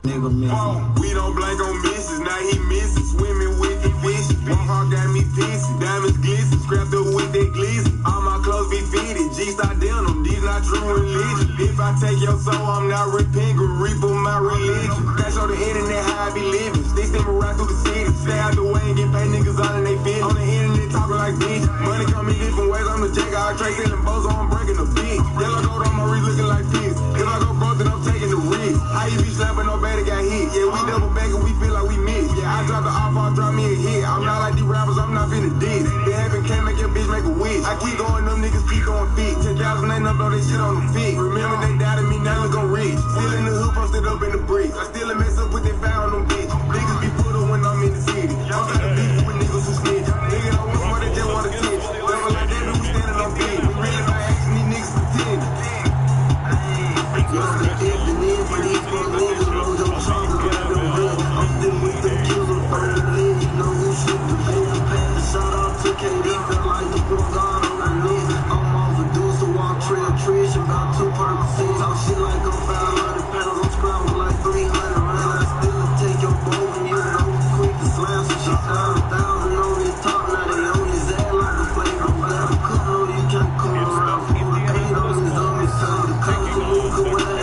Nigga missing. We don't blank on misses, now he missing. Swimming with the fish. Walk hard got me pissy. Diamonds glisten, scrapped up with that glisten. All my clothes be fitted. G-Star denim, these not true religion. If I take your soul, I'm not repenting. Reaper my religion. Cash on the internet, how I be living. They send me right through the city. Stay out the way and get paid niggas all in they fit. On the internet talking like bitch. Money come in different ways. I'm the jack. I trade selling bows, I'm breaking the beat. Yellow gold on my wrist looking like this. If I go broke, then I'm taking the risk. How you be slapping, nobody got hit. Yeah, we double back and we feel like we missed. Yeah, I drop the off, I'll drop me a hit. I'm not like these rappers, I'm not finna diss. They happen can't make your bitch make a wish. I keep going, them niggas keep going fit. 10,000 ain't up, throw that shit on the fit. Remember they doubted me, now look I'm rich. Still in the hoop, I'm still up in the bricks. I still a mess up with that foul on them bitch. Niggas be put up when I'm in the city. I'm trying to beef with niggas who snitch. Niggas don't want more, they just want to titch. Level like that, we standing on feet. We really not asking these niggas for 10. Just the kids and then for these fuck niggas, know your trouble, grab them real. I'm still with them kills on the lid. You know who shoot the band. Shout out to KD, felt like the poor God on the knees. I'm overdue, so walk trail trees. About 2 purposes. Talk shit like I'm 500 pounds. I'm scrambled like 300 rounds. I still take your bow and you know quick to slam. So she found 1,000 on his top. Now they on his ass like a flavor. I'm glad I'm cool, you can't come around. Full of pain on his dummy sound. The colors of Luke away.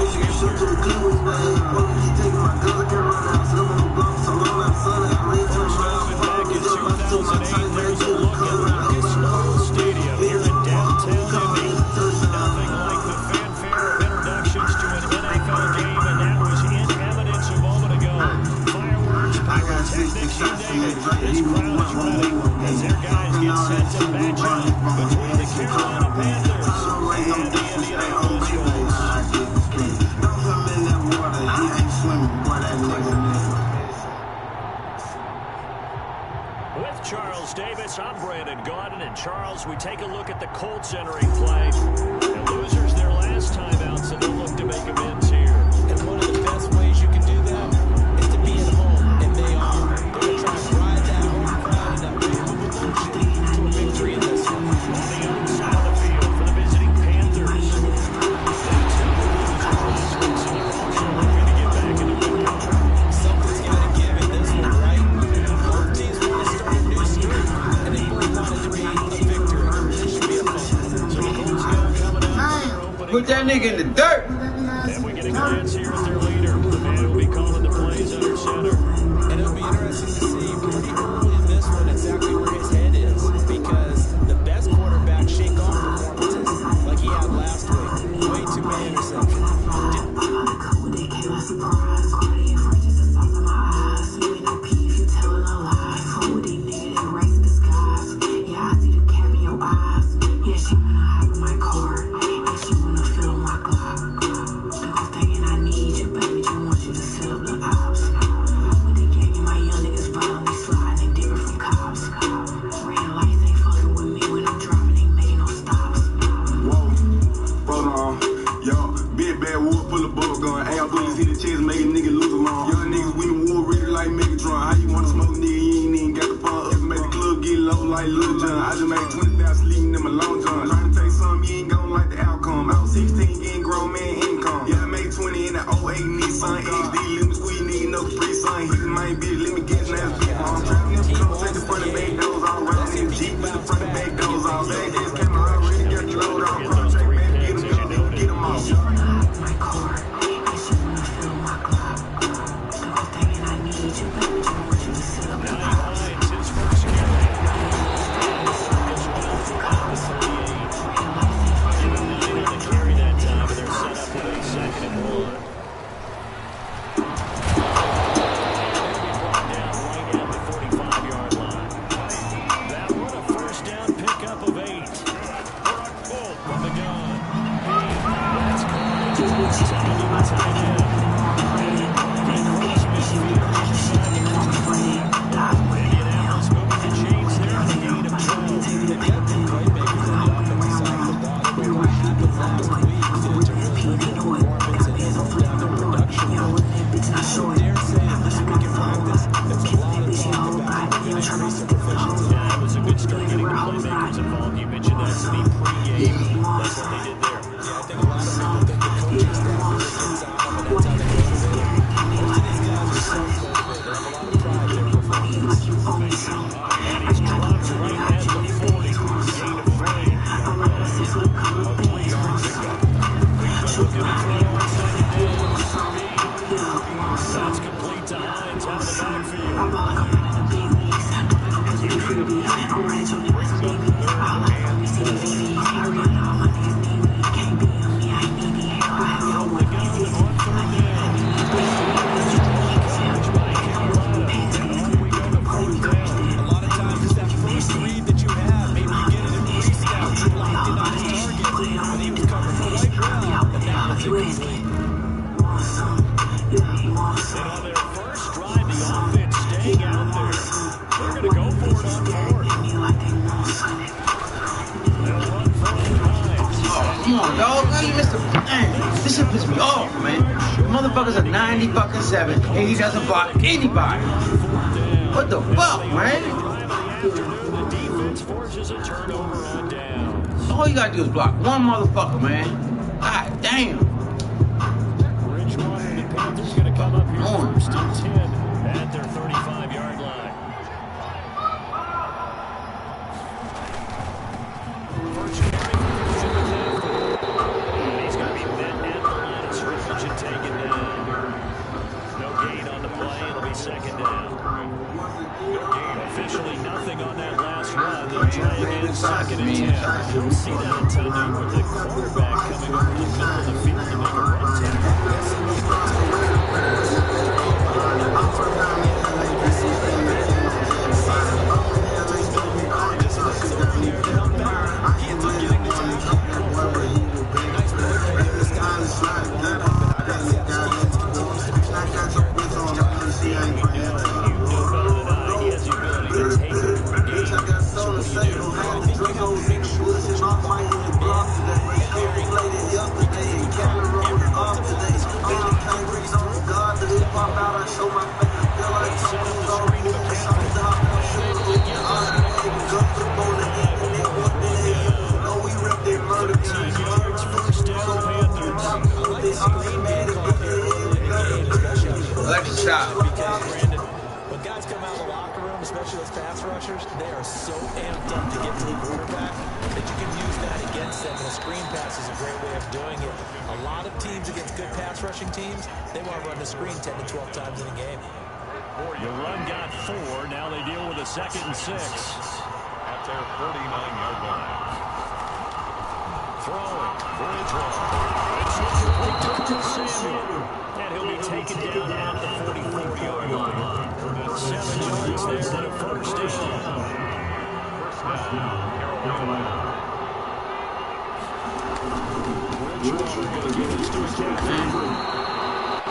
You shoot to the Cleveland way. Well, he taking my gun, I can't run out. So I'm on the block, so long I'm sunny. I'm ready to try. Back in 2008, there was a look at Lucas Oil Stadium here in downtown Indy. Nothing like the fanfare of introductions to an NFL game, and that was in evidence a moment ago. Fireworks, pyrotechnics, you name it. This crowd is ready as their guys get set to match up between the Carolina Panthers and the Indianapolis Colts. With Charles Davis, I'm Brandon Gaudin, and Charles, we take a look at the Colts entering play. And losers their last time out, so they'll look to make amends here. And one of the best ways you can do that is to be at home, and they are. They're going to try to ride that home crowd and that wave of emotion to a victory in this one. On the outside of the field for the visiting Panthers. Something's got to give in this one, right? Both teams want to start a new streak, and they both want it to be a victory. It should be a fun one. So the Colts go coming out for their opening. Put that nigga in the dirt. And we get a glance here at their leader, the man who will be calling the plays under center. And it'll be interesting to see pretty early in this one exactly where his head is, because the best quarterbacks shake off performances like he had last week. Way too many interceptions. Like Lil Jon, I just made 20,000 sleeping in my long john. Trying to take something, you ain't gon' like the outcome. I was 16 getting grown man income. Yeah, I made 20 in the 08 Nissan XD. Let me squeeze, nigga, no free son. He's my bitch, let me get an ass bitch. I'm traveling in the coast, take the front of back doors all riding in the Jeep with the front of back doors all day. Just came out already, got the load off. Cross track, baby, get them, get them off. My car, I should wanna fill my Glock. The whole thing and I need you, baby, I want you to sit up and out. His first carry. Carry that time, and they're set up with a 2nd and 1. Brought down right at the 45-yard line. That one a first down pickup of 8. From the gun. That's caught. Taken to the tight end. Across midfield, inside the 40. Indianapolis moving the chains there on a gain of 12. They've got two playmakers on the offensive side of the ball. What happened last week to really limit performance and slow down their production. I dare say that this week in practice, there's a lot of talk about increasing proficiency. Yeah, it was a good start getting the playmakers involved. You mentioned that to me pre-game. That's what they did there. Yeah, I think a lot of people think the coaching staff really gets out of it. That's how they motivate them. backfield. I'm all like I'm running the big leagues. Nobody knows me freebie. I'm running your niggas on TV. All I know is CDVV. I run all my niggas need me. Can't be on me, I ain't needy. I have no one. It's easy. Like, yeah, I need me. Coverage by Carolina. And on we go to fourth down. A lot of times it's that first read that you have. Maybe you get it in pre-snap. You locked in on his target. But he was covered quite well. And now it's incomplete. And on their first drive, the offense staying out there. They're going to go for it on fourth. They'll run for it. Oh, come on, dog. How you missed the... Dang, this shit pissed me off, man. The motherfucker's a 90-7, and he doesn't block anybody. What the fuck, man? The defense forces a turnover on downs. All you gotta do is block one motherfucker, man. God damn. Bridgewater and the Panthers going to come up here first and 10 at their 35-yard line. First carry for McCaffrey. He's going to be met at the line of scrimmage and taken down. No gain on the play. It'll be second down. Officially nothing on that last run. They'll try again second and 10. You'll see that intended with the quarterback coming over the middle of the field to make a run tackle. When guys come out of the locker room, especially those pass rushers, they are so amped up to get to the quarterback that you can use that against them. And a screen pass is a great way of doing it. A lot of teams against good pass rushing teams, they want to run the screen 10 to 12 times in a game. The run got 4. Now they deal with a 2nd and 6. At their 39-yard line. Throwing. Bridgewater. And he'll be taken down at the 44-yard line. 7 yards there to the first down. Bridgewater going to give this to McCaffrey.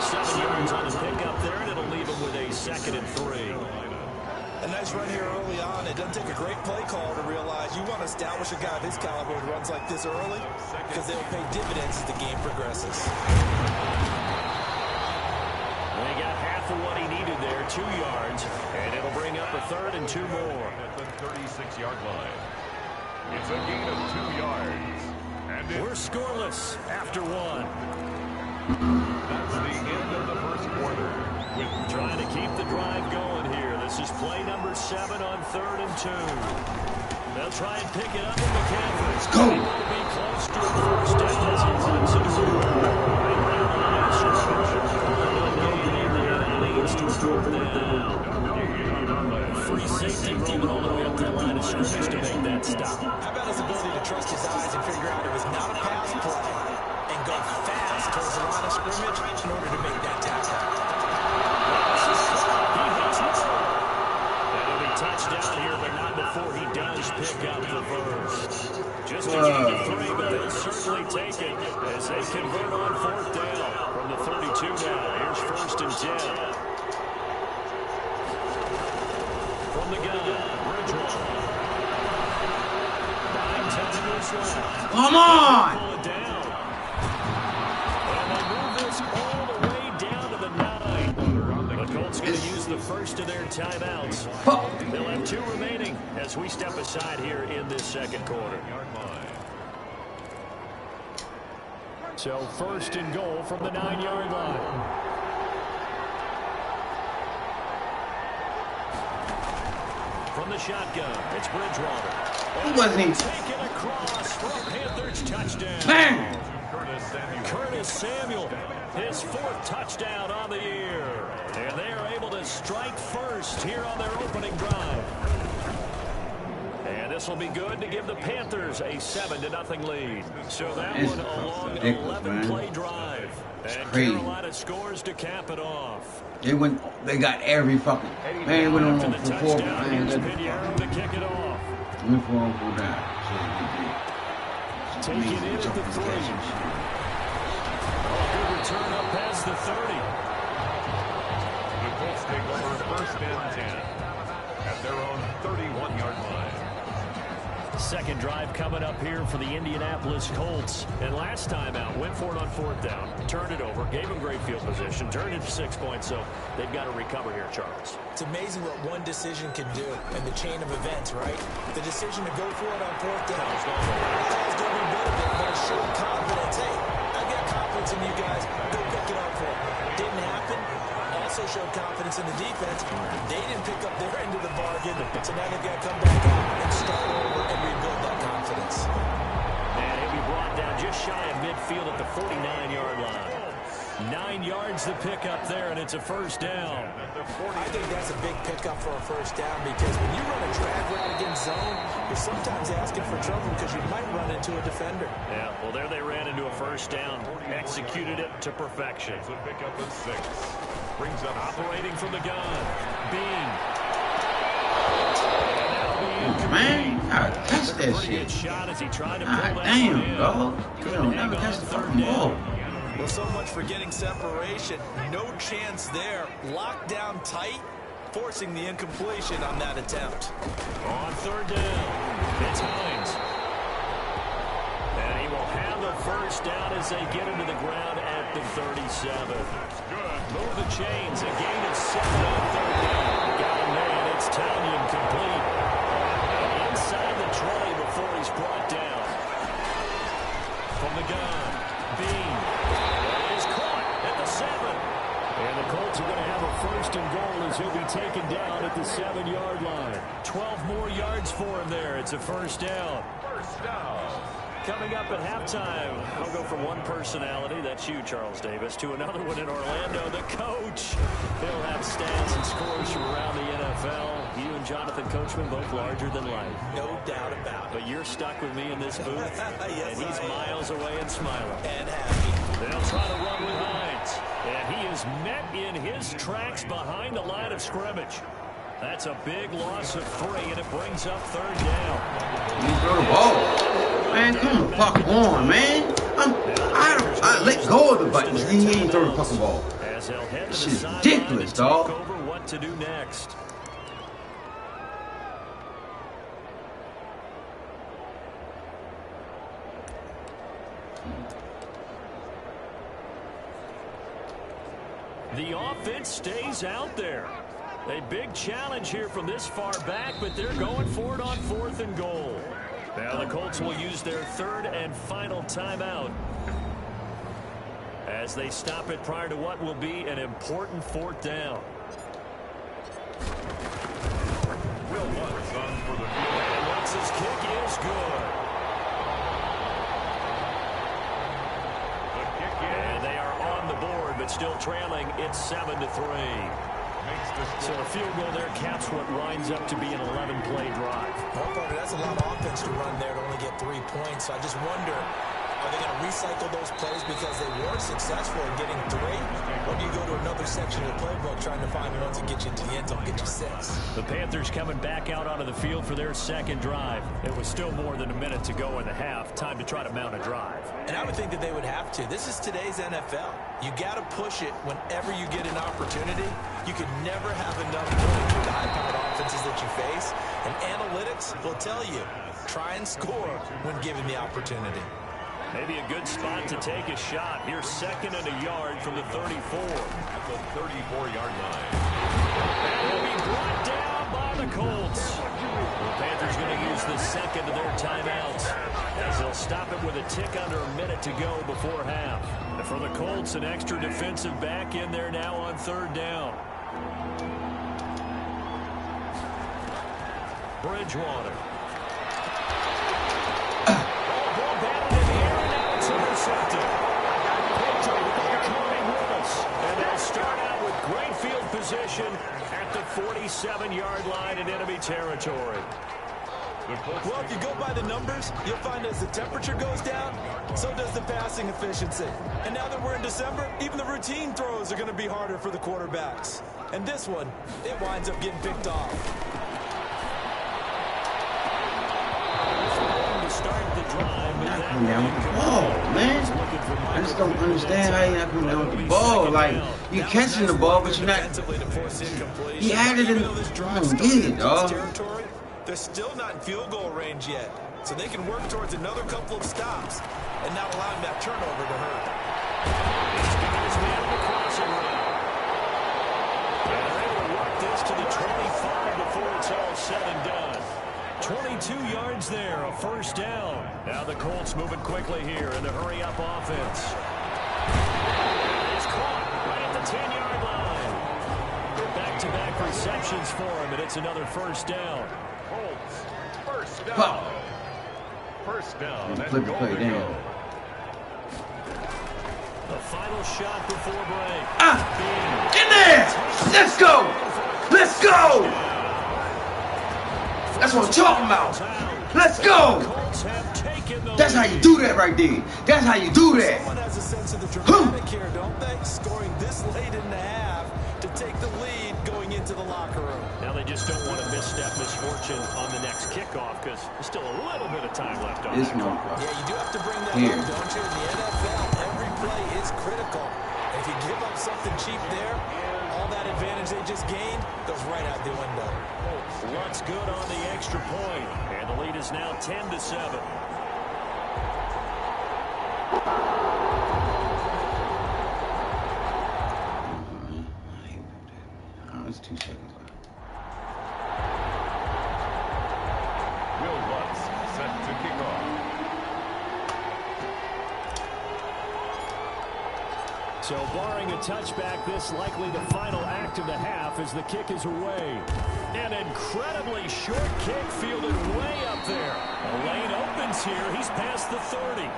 7 yards on the pickup there, and it'll leave him with a 2nd and 3. A nice run here early on. It doesn't take a great play call to realize you want to establish a guy of his caliber who runs like this early because they'll pay dividends as the game progresses. They got half of what he needed there, 2 yards, and it'll bring up a 3rd and 2 more. At the 36-yard line. It's a gain of 2 yards. And we're scoreless after 1. That's the end of the first quarter. With trying to keep the drive going here. This is play number 7 on 3rd and 2. They'll try and pick it up with McCaffrey. Let's go. They want to be close to a first down as he runs it through. Right around the line of scrimmage. Leads to a 4th down. Free safety rolling all the way up the line of scrimmage to make that stop. How about his ability to trust his eyes and figure out it was not a pass play and go fast towards the line of scrimmage in order to make that tackle. Touchdown here, but not before he does pick up the first. Just a gain of 3, but they'll certainly take it as they convert on 4th down from the 32 now. Here's 1st and 10. From the gun, Bridgewater. 9 minutes left. Come on! Pull it down. And they move this all the way down to the 9. The Colts going to use the first of their timeouts. They'll have 2 remaining as we step aside here in this 2nd quarter. So 1st and goal from the 9-yard line. From the shotgun, it's Bridgewater. He wasn't even taken across for a Panthers touchdown. Bang! Curtis Samuel, his 4th touchdown on the year. And they are able to strike first here on their opening drive. And this will be good to give the Panthers a 7-0 lead. So that one a long 11-play drive. And Carolina scores to cap it off. They got every fucking man. They went on for 4 man. To kick it off. Went for 4 down. Taking it at the 3. Good return up past the 30. The Colts take over first and 10 at their own 31-yard line. Second drive coming up here for the Indianapolis Colts. And last time out, went for it on 4th down, turned it over, gave them great field position, turned it to 6 points, so they've got to recover here, Charles. It's amazing what one decision can do in the chain of events, right? The decision to go for it on 4th down. Caused every bit of it, but it showed confidence. Hey, I've got confidence in you guys. Go pick it up for it. Didn't happen. Also showed confidence in the defense. They didn't pick up their end of the bargain, so now they've got to come back out and start over and rebuild that confidence. And he'll be brought down just shy of midfield at the 49-yard line. 9 yards to pick up there, and it's a first down. I think that's a big pickup for a first down because when you run a drag route against zone, you're sometimes asking for trouble because you might run into a defender. Yeah, well, there they ran into a first down. Executed it to perfection. So pick up at 6. Brings up operating from the gun. Bean. Man, I catch that shit. Shot as he tried to pull God that damn, dog. You don't never catch the fucking ball. Well, so much for getting separation. No chance there. Locked down tight, forcing the incompletion on that attempt. On 3rd down, it's Hines. And he will have the first down as they get into the ground at the 37. Move the chains. A gain of 7 on 3rd down. Got him there, and it's Tanyan complete. Inside the 20 before he's brought down. From the gun, Bean. And the Colts are going to have a first and goal as he'll be taken down at the 7-yard line. 12 more yards for him there. It's a first down. first down. Coming up at halftime, I'll go from one personality, that's you, Charles Davis, to another one in Orlando, the coach. He'll have stats and scores from around the NFL. You and Jonathan Coachman both larger than life. No doubt about it. But you're stuck with me in this booth, Yes, and he's miles away and smiling. And happy. They'll try to run with Hines. And he is met in his tracks behind the line of scrimmage. That's a big loss of 3, and it brings up 3rd down. You throw the ball. Man, come the fuck on, man. I let go of the button. He ain't throw the fucking ball. As they'll head to This the is sideline ridiculous, to dog. talk over what to do next. The offense stays out there. A big challenge here from this far back, but they're going for it on 4th and goal. Now the Colts will use their 3rd and final timeout as they stop it prior to what will be an important 4th down. Will Lutz on for the field. And Lutz's kick is good. The kick And they are on the board, but still trailing. It's 7-3. makes the So a field goal there caps what winds up to be an 11-play drive. Well, Parker, that's a lot of offense to run there to only get 3 points. So I just wonder, are they going to recycle those plays because they weren't successful in getting 3? Or do you go to another section of the playbook trying to find the ones that get you into the end zone, get you 6? The Panthers coming back out onto the field for their 2nd drive. It was still more than a minute to go in the half. Time to try to mount a drive. And I would think that they would have to. This is today's NFL. You got to push it whenever you get an opportunity. You can never have enough points with the high-powered offenses that you face. And analytics will tell you, try and score when given the opportunity. Maybe a good spot to take a shot. Here's 2nd and a yard from the 34. at the 34-yard line. And he'll be brought down by the Colts. The Panthers going to use the 2nd of their timeouts as they'll stop it with a tick under a minute to go before half. And for the Colts, an extra defensive back in there now on 3rd down. Bridgewater. Ball batted in the air, and now it's intercepted. And they'll start out with great field position at the 47-yard line in enemy territory. Well, if you go by the numbers, you'll find as the temperature goes down, so does the passing efficiency. And now that we're in December, even the routine throws are going to be harder for the quarterbacks. And this one, it winds up getting picked off. To start the drive, Not coming down with the ball, man. I just don't understand how you're not coming down with the ball. Like, you're catching the ball, but you're not. He had it in the. I don't get it, dog. They're still not in field goal range yet, so they can work towards another couple of stops and not allowing that turnover to hurt. These guys man the crossing route. And they're able to work this to the 25 before it's all said and done. 22 yards there, a first down. Now the Colts moving quickly here in the hurry-up offense. It's caught right at the 10-yard line. Back-to-back receptions for him, and it's another first down. Colts, first down. Pop. First down. And Flip the goal play to down. go. The final shot before break. In there! Let's go! Let's go! That's what I'm talking about. Let's go! That's how you do that right there. That's how you do that. Someone has a sense of the dramatic here, don't they? Scoring this late in the half to take the lead going into the locker room. Now they just don't want to misstep misfortune on the next kickoff because there's still a little bit of time left on It's that no clock. problem. Yeah, you do have to bring that Here. home, don't you? In the NFL, every play is critical. If you give up something cheap there, all that advantage they just gained goes right out the window. Luck's good on the extra point, and the lead is now 10-7. It's 2 seconds left. Will Lutz set to kick off. So barring a touchback, this likely the final act of the half as the kick is away. An incredibly short kick fielded way up there. A lane opens here. He's past the 30.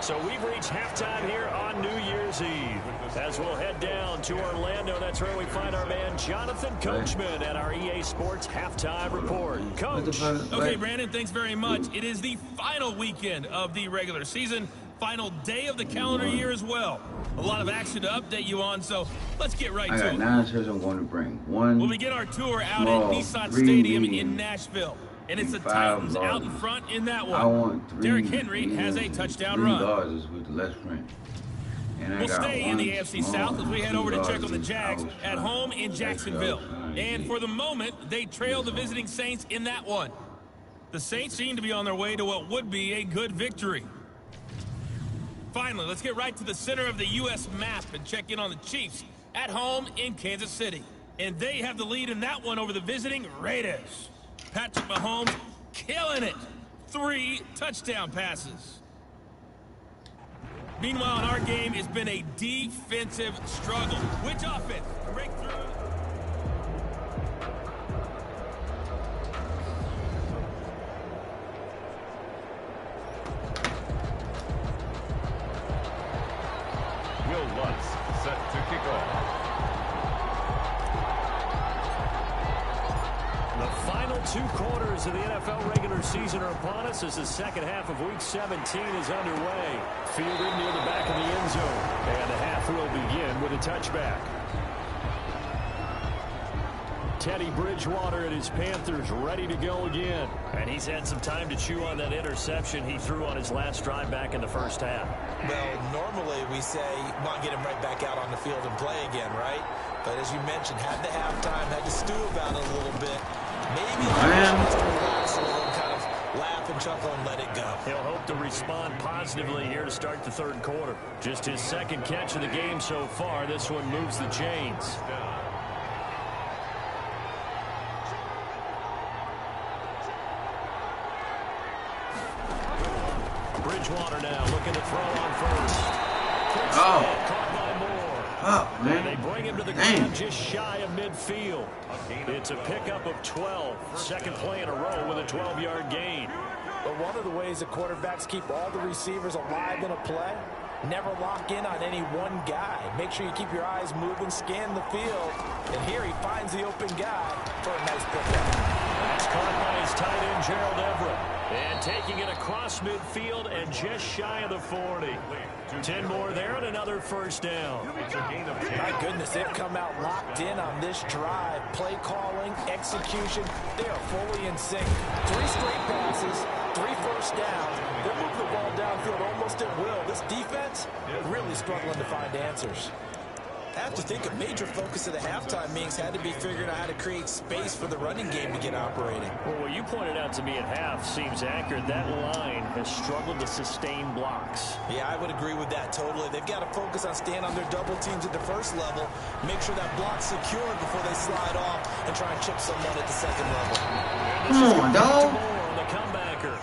So we've reached halftime here on New Year's Eve. As we'll head down to Orlando, that's where we find our man Jonathan Coachman at our EA Sports Halftime Report. Coach. Okay, Brandon, thanks very much. It is the final weekend of the regular season, final day of the calendar year as well. A lot of action to update you on, so let's get right I to got it. 9 shirts I'm going to bring. One. We'll begin our tour out small, at Nissan 3 Stadium medium, in Nashville. And it's the and 5 Titans out in large. front in that I one. want 3 Derrick Henry has a mediums, touchdown 3 run. larges with less print. And I We'll got stay in the one AFC small South as we and head 2 over to check on the larges. Jags I was at trying- home in that's what I was Jacksonville. trying to And get. for the moment, they trail the visiting Saints in that one. The Saints seem to be on their way to what would be a good victory. Finally, let's get right to the center of the U.S. map and check in on the Chiefs at home in Kansas City. And they have the lead in that one over the visiting Raiders. Patrick Mahomes killing it. 3 touchdown passes. Meanwhile, in our game, it's been a defensive struggle. Which offense can break through? Will Lutz set to kick off. The final 2 quarters of the NFL regular season are upon us as the second half of Week 17 is underway. Fielded near the back of the end zone. And the half will begin with a touchback. Teddy Bridgewater and his Panthers ready to go again. And he's had some time to chew on that interception he threw on his last drive back in the first half. Well, normally we say, want to get him right back out on the field and play again, right? But as you mentioned, had the halftime, had to stew about it a little bit. Maybe just to relax a little, kind of laugh and chuckle and let it go. He'll hope to respond positively here to start the third quarter. Just his second catch of the game so far. This one moves the chains. Bridgewater now looking to throw on first. Oh. Caught by Moore. Oh, And they man. bring him to the Dang. ground just shy of midfield. It's a pickup of 12. Second play in a row with a 12-yard gain. But one of the ways that quarterbacks keep all the receivers alive in a play Never lock in on any one guy. Make sure you keep your eyes moving, scan the field. And here he finds the open guy for a nice pickup. That's caught by his tight end, Gerald Everett. And taking it across midfield and just shy of the 40. 10 more there and another first down. My goodness, they've come out locked in on this drive. Play calling, execution, they are fully in sync. 3 straight passes, 3 first downs. They're moving the ball downfield almost at will. This defense really struggling to find answers. I have to think a major focus of the halftime meetings had to be figuring out how to create space for the running game to get operating. Well, what you pointed out to me at half seems accurate. That line has struggled to sustain blocks. Yeah, I would agree with that totally. They've got to focus on staying on their double teams at the first level, make sure that block's secured before they slide off and try and chip someone at the second level. Come on, dog. On the comebacker.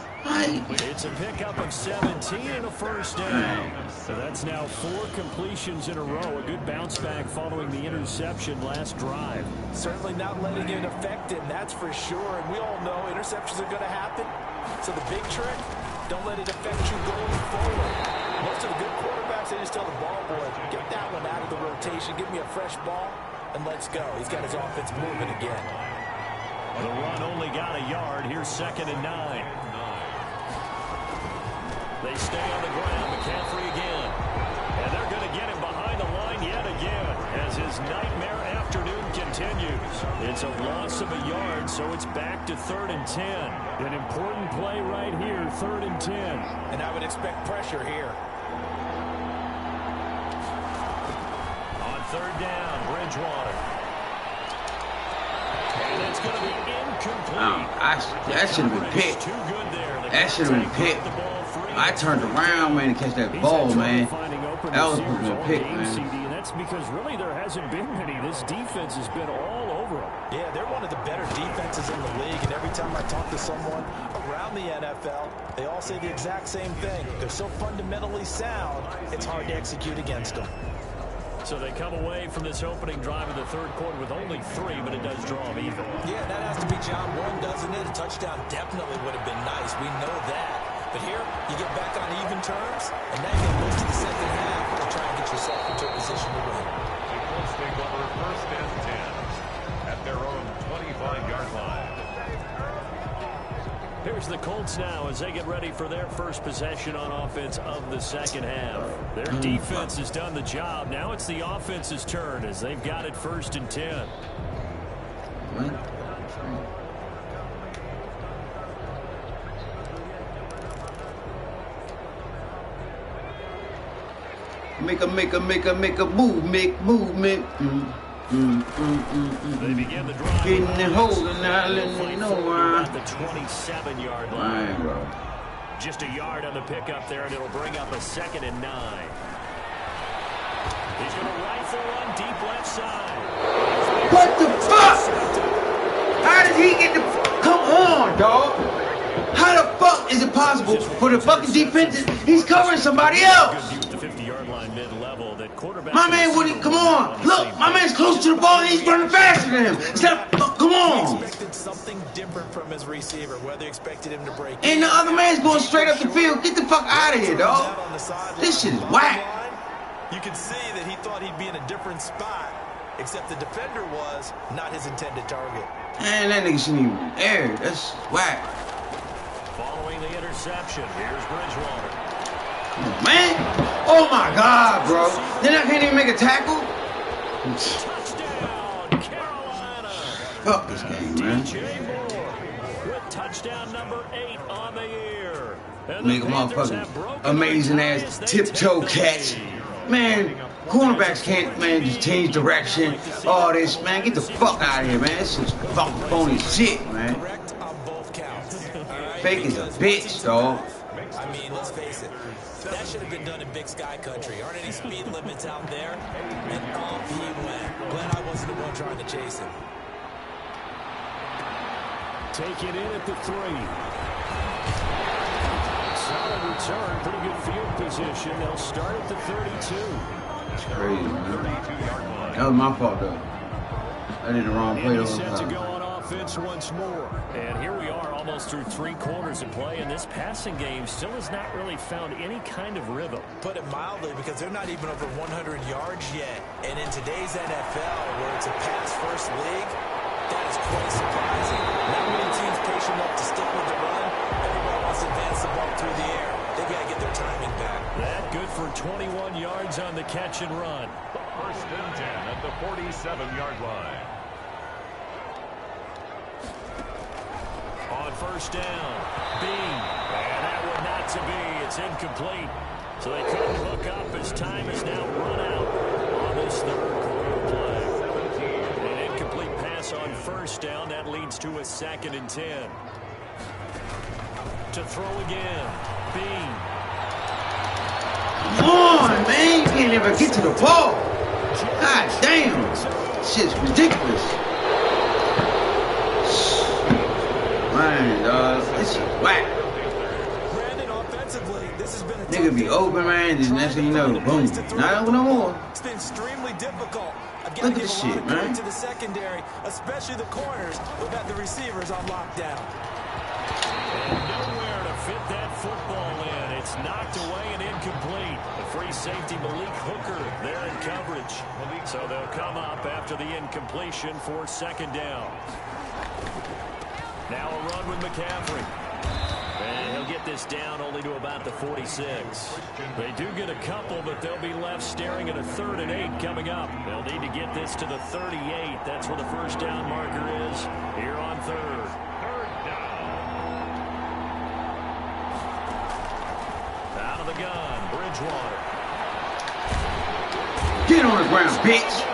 It's a pickup of 17 and a first down. So that's now 4 completions in a row. A good bounce back following the interception last drive. Certainly not letting it affect him, that's for sure. And we all know interceptions are going to happen. So the big trick, don't let it affect you going forward. Most of the good quarterbacks, they just tell the ball boy, get that one out of the rotation, give me a fresh ball, and let's go. He's got his offense moving again. The run only got a yard. Here's 2nd and 9. They stay on the ground. McCaffrey again. And they're going to get him behind the line yet again as his nightmare afternoon continues. It's a loss of a yard, so it's back to 3rd and 10. An important play right here, 3rd and 10. And I would expect pressure here. On 3rd down, Bridgewater. And it's going to be incomplete. That should have been picked. That should have been picked. I turned around, man, to catch that ball, man. That was supposed to be a pick, man. And that's because really there hasn't been many. This defense has been all over them. Yeah, they're one of the better defenses in the league, and every time I talk to someone around the NFL, they all say the exact same thing. They're so fundamentally sound, it's hard to execute against them. So they come away from this opening drive in the 3rd quarter with only 3, but it does draw them even. Yeah, that has to be job 1, doesn't it? A touchdown definitely would have been nice. We know that. But here, you get back on even terms, and now you get most of the second half to try and get yourself into a position to win. The Colts take over 1st and 10 at their own 25-yard line. Here's the Colts now as they get ready for their first possession on offense of the second half. Their defense has done the job. Now it's the offense's turn as they've got it 1st and 10. Make a movement. They begin the drive. Getting the hole and now letting you know why. At the 27-yard line. Bro. Just a yard on the pickup there, and it'll bring up a 2nd and 9. He's going to rifle one deep left side. What the fuck? How did he get the... Come on, dog. How the fuck is it possible for the fucking defense? He's covering somebody else. The 50-yard line mid-level. That quarterback. My man, come on. Look, my man's close to the ball and he's running faster than him. Come on. He expected something different from his receiver, whether he expected him to break. And the other man's going straight up the field. Get the fuck out of here, dog. This shit is whack. You can see that he thought he'd be in a different spot, except the defender was not his intended target. Man, that nigga shouldn't even be there. That's whack. Following the interception, here's Bridgewater. Man, oh my God, bro. Then I can't even make a tackle. Touchdown, Carolina. Fuck this game, man. DJ Moore with touchdown number 8 on the year. Make a motherfucking amazing ass tiptoe catch. Man, cornerbacks can't, man, just change direction. All this, man, get the fuck out of here, man. This is fucking phony shit, man. Correct on both counts. Fake is a bitch, dog. I mean, let's face it. That should have been done in Big Sky Country. Aren't any speed limits out there? And off he went. Glad I wasn't the one trying to chase him. Take it in at the 3. Solid return, pretty good field position. They'll start at the 32. It's crazy, man. That was my fault, though. I did the wrong play. Set to go on offense once more. And here we are almost through 3 quarters of play, and this passing game still has not really found any kind of rhythm. Put it mildly, because they're not even over 100 yards yet. And in today's NFL, where it's a pass-first league, that is quite surprising. Not many teams patient enough to stick with the run. Everybody wants to advance the ball through the air. They've got to get their timing back. That good for 21 yards on the catch and run. First and 10 at the 47-yard line. On first down, Bean. And that one not to be. It's incomplete. So they couldn't hook up as time is now run out on this third quarter play. An incomplete pass on first down. That leads to a 2nd and 10. To throw again, Bean. Come on, man. You can't ever get to the ball. God damn. Shit's ridiculous. Man, this is whack. Brandon, offensively, this has been a Nigga be open, man. Just next thing you know, boom. Not no more. It's been extremely difficult. I've got Look to at give this a lot shit, of man. credit to the secondary, especially the corners, who've had the receivers on lockdown. And nowhere to fit that football in. It's knocked away and incomplete. The free safety, Malik Hooker, there in coverage. So they'll come up after the incompletion for 2nd down. Now a run with McCaffrey. And he'll get this down only to about the 46. They do get a couple, but they'll be left staring at a 3rd and 8 coming up. They'll need to get this to the 38. That's where the first down marker is here on 3rd. Out of the gun, Bridgewater. Get on the ground, bitch.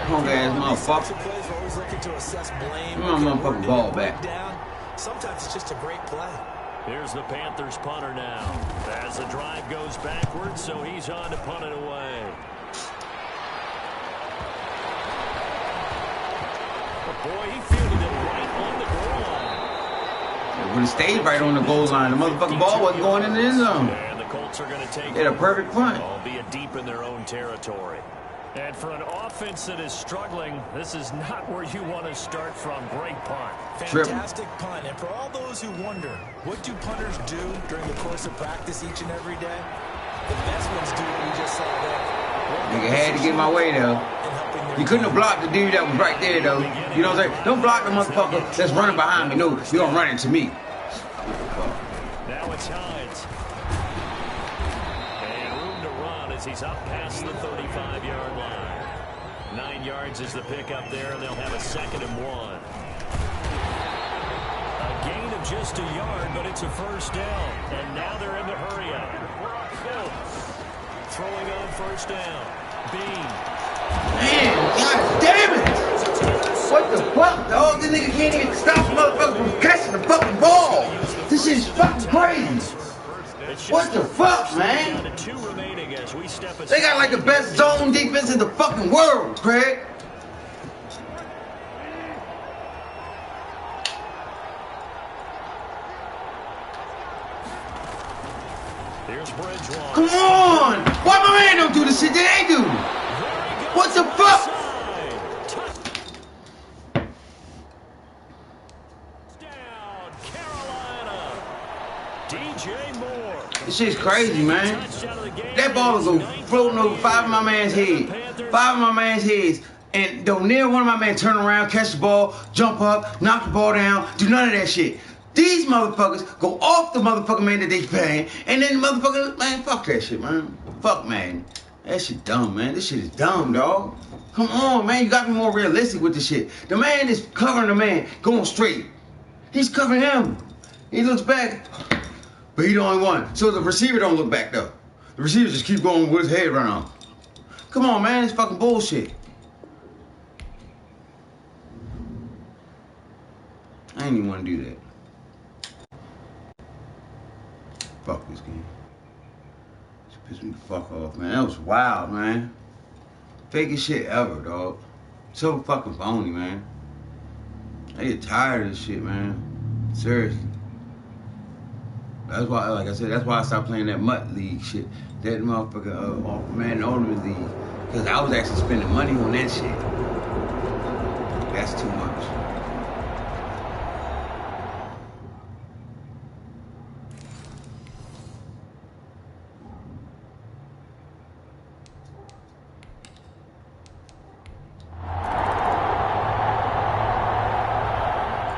Punk ass motherfucker. Plays are always looking to assess blame. Give my motherfucking ball back. Sometimes it's just a great play. Here's the Panthers punter now. As the drive goes backwards, so he's on to punt it away. But boy, he fielded it right on the goal line. It would have stayed right on the goal line. The motherfucking ball wasn't going in the end zone. And the Colts are going to take They had a perfect punt. albeit deep in their own territory. And for an offense that is struggling, this is not where you want to start from. Great punt. Fantastic punt. And for all those who wonder, what do punters do during the course of practice each and every day? The best ones do what we just saw there. Nigga had to get my way, though. You couldn't have blocked the dude that was right there, though. You know what I'm saying? Don't block the motherfucker that's running behind me. No, you're going to run into me. Now it's Hines. And room to run as he's up past the 35-yard line. 9 yards is the pickup there, and they'll have a 2nd and 1. A gain of just a yard, but it's a first down. And now they're in the hurry-up. Throwing on first down. Bean. Man, god damn it! What the fuck, dog? This nigga can't even stop the motherfucker from catching the fucking ball. This shit's fucking crazy. What the fuck, man? They got like the best zone defense in the fucking world, Craig. Here's Bridgewater. Come on! Why my man don't do the shit that they do? What the fuck? Down, Carolina. DJ Moore. This shit's crazy, man. That ball will go floating over 5 of my man's head. 5 of my man's heads. And don't near one of my men turn around, catch the ball, jump up, knock the ball down, do none of that shit. These motherfuckers go off the motherfucking man that they paying, and then the motherfucker, man, fuck that shit, man. Fuck, man. That shit dumb, man. This shit is dumb, dog. Come on, man. You got to be more realistic with this shit. The man is covering the man, going straight. He's covering him. He looks back, but he the only one. So the receiver don't look back, though. The receiver just keep going with his head around. Come on, man. It's fucking bullshit. I ain't even want to do that. Fuck this game. Just pissed me the fuck off, man. That was wild, man. Fakest shit ever, dog. So fucking phony, man. I get tired of this shit, man. Seriously. That's why, like I said, that's why I stopped playing that Mutt League shit. That motherfucker, Madden Ultimate League. Because I was actually spending money on that shit. That's too much.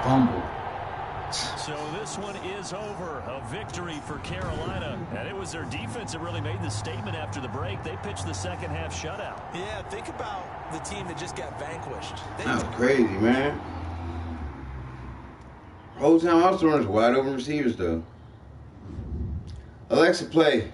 Fumble. So this one is over. A victory for Carolina. And it was their defense that really made the statement after the break. They pitched the second half shutout. Yeah, think about the team that just got vanquished. That's crazy, man. Whole time I was throwing wide open receivers, though. Alexa, play.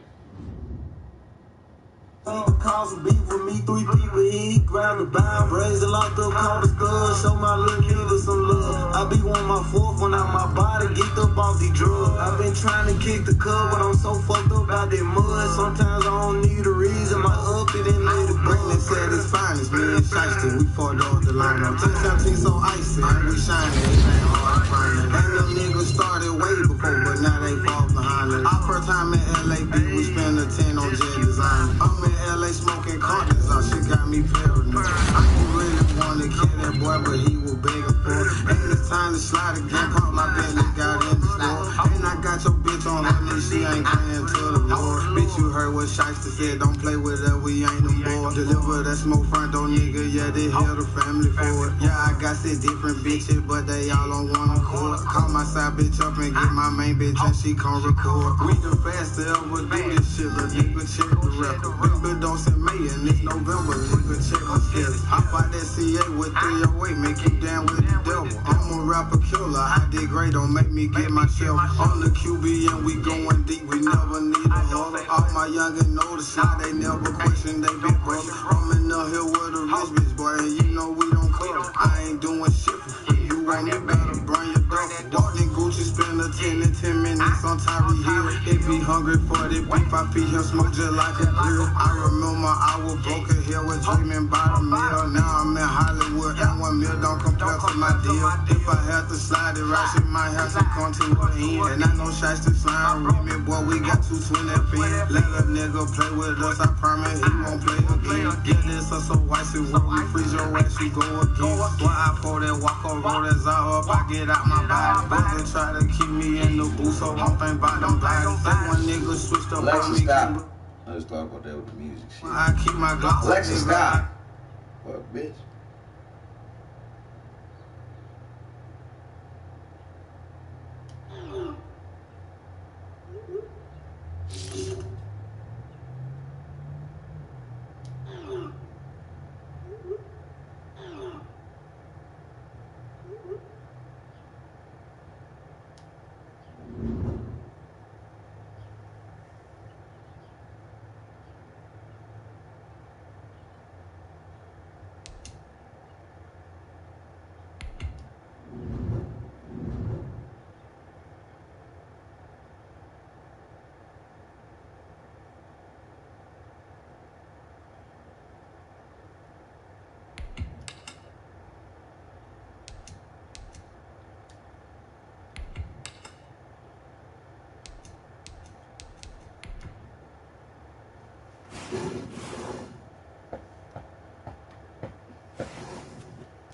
Cause a beef with me, 3 people he grabbed the bound, brazen locked up, called the stud, show my little nigga some love. I be on my fourth one out my body, get up off the drugs. I been trying to kick the cub, but I'm so fucked up out that mud. Sometimes I don't need a reason, my up it and made it break. They said it's finest, me and Shiesty, we fought off the line. 10-17 so icy, and we shining, it ain't hard finding. And them niggas started way before, but now they fall behind us. Our first time in LA, we spent a 10 on jet design. I'm in LA smoking cartons, all shit got me paranoid. I ain't really wanna kill that boy, but he was begging for it. Ain't it's time to slide again, caught my Bentley, got in the store. And I got your bitch on her knee, she ain't praying to the Lord. Bitch, you heard what Shiesty said, don't play with her, we ain't them boys. Deliver that smoke front door, nigga, yeah, they held the family for it. Yeah, I got 6 different bitches, but they all on one accord. Call my side bitch up and get my main bitch and she come record. We the fast to ever do this shit, but nigga check the record. Big don't send May and it's November, nigga check my schedule. Hop out that CA with 308, make you down with the devil. I'm a rapper killer, I did great, don't make me get my shelf. On the QB and we going deep, we never need a huddle. All my youngin' know the shit, they never question, they big brother. I'm in the hill with a rich bitch, boy, and you know we don't cuddle. I ain't doing shit for free, you want me better bring your duffel. Walked in Gucci, spend a 10 in 10 minutes on Tyree Hill. If he hungry for the beef, I feed him smoke just like a grill. I remember I was broke as hell with dreaming about a meal. Now I'm in Hollywood and 1 meal don't compare to my deal. If I had to slide it right, she might have to come to an end. And I know Shiesty slime with me, boy, we got 220 pin. Let a nigga play with us, I promise he won't play again. Get this up so white, so when we freeze your ass, you go again. When I pour that walk on road as I up, I get out my body. Brother try to keep me in the booth, so I'm thinking about them bodies. That one nigga switched up on me. Stop. Let's talk about that with the music shit. I keep my Glock. Alexa, stop. What, bitch?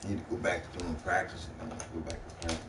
Need to go back to doing practice and go back to practice.